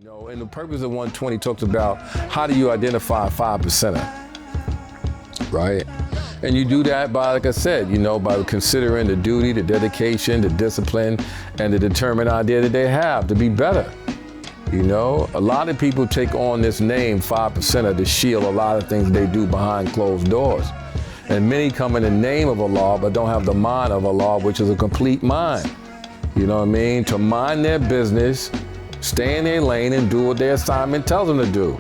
And the purpose of 120 talks about how do you identify a 5%er, right? And you do that by, like I said, by considering the duty, the dedication, the discipline, and the determined idea that they have to be better. A lot of people take on this name 5%er to shield a lot of things they do behind closed doors. And many come in the name of Allah, but don't have the mind of Allah, which is a complete mind. To mind their business, stay in their lane and do what their assignment tells them to do,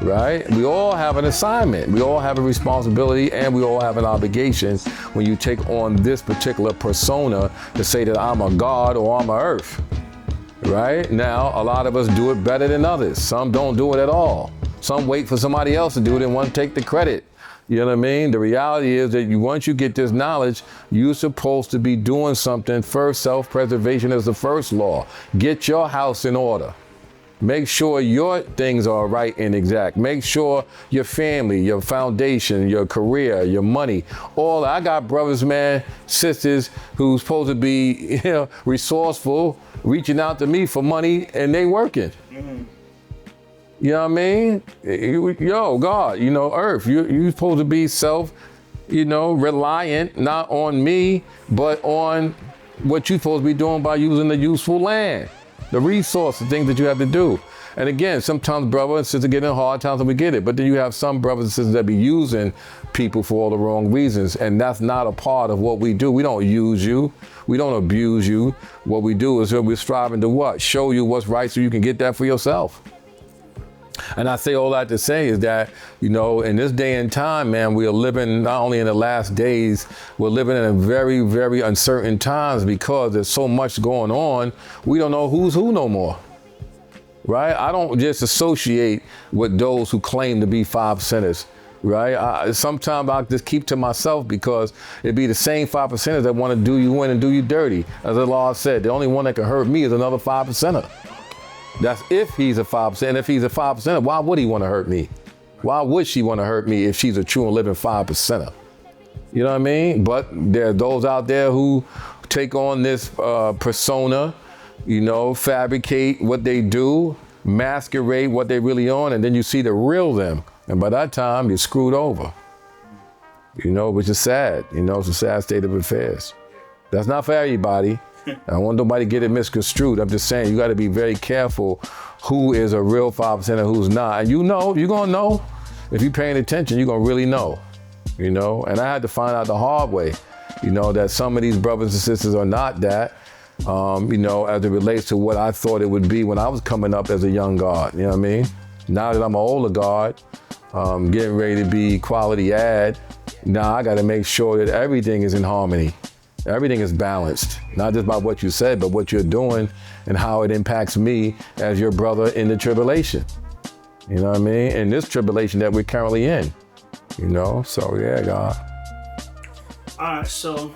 right? We all have an assignment. We all have a responsibility, and we all have an obligation when you take on this particular persona to say that I'm a God or I'm a earth, right? Now, a lot of us do it better than others. Some don't do it at all. Some wait for somebody else to do it and want to take the credit. You know what I mean? The reality is that once you get this knowledge, you're supposed to be doing something. First, self-preservation is the first law. Get your house in order. Make sure your things are right and exact. Make sure your family, your foundation, your career, your money, I got brothers, man, sisters who's supposed to be resourceful, reaching out to me for money, and they working. Mm-hmm. You know what I mean? Yo, God, earth, you're supposed to be reliant, not on me, but on what you're supposed to be doing by using the useful land, the resource, the things that you have to do. And again, sometimes brother and sister get in hard times and we get it, but then you have some brothers and sisters that be using people for all the wrong reasons, and that's not a part of what we do. We don't use you. We don't abuse you. What we do is we're striving to what? Show you what's right so you can get that for yourself. And I say all that to say is that, in this day and time, man, we are living not only in the last days, we're living in very, very uncertain times because there's so much going on. We don't know who's who no more, right? I don't just associate with those who claim to be 5%ers, right? Sometimes I just keep to myself because it'd be the same 5%ers that want to do you in and do you dirty. As Allah said, the only one that can hurt me is another 5%er. That's if he's a 5%. If he's a 5%, why would he want to hurt me? Why would she want to hurt me if she's a true and living 5%? You know what I mean? But there are those out there who take on this persona, fabricate what they do, masquerade what they really on, and then you see the real them. And by that time, you're screwed over. Which is sad. It's a sad state of affairs. That's not for everybody. I don't want nobody to get it misconstrued. I'm just saying you got to be very careful who is a real 5% and who's not. And you're going to know. If you're paying attention, you're going to really know. And I had to find out the hard way, that some of these brothers and sisters are not that, as it relates to what I thought it would be when I was coming up as a young guard. You know what I mean? Now that I'm an older guard, getting ready to be quality ad, now I got to make sure that everything is in harmony. Everything is balanced, not just by what you said, but what you're doing and how it impacts me as your brother in the tribulation. You know what I mean? In this tribulation that we're currently in, so yeah, God. All right, so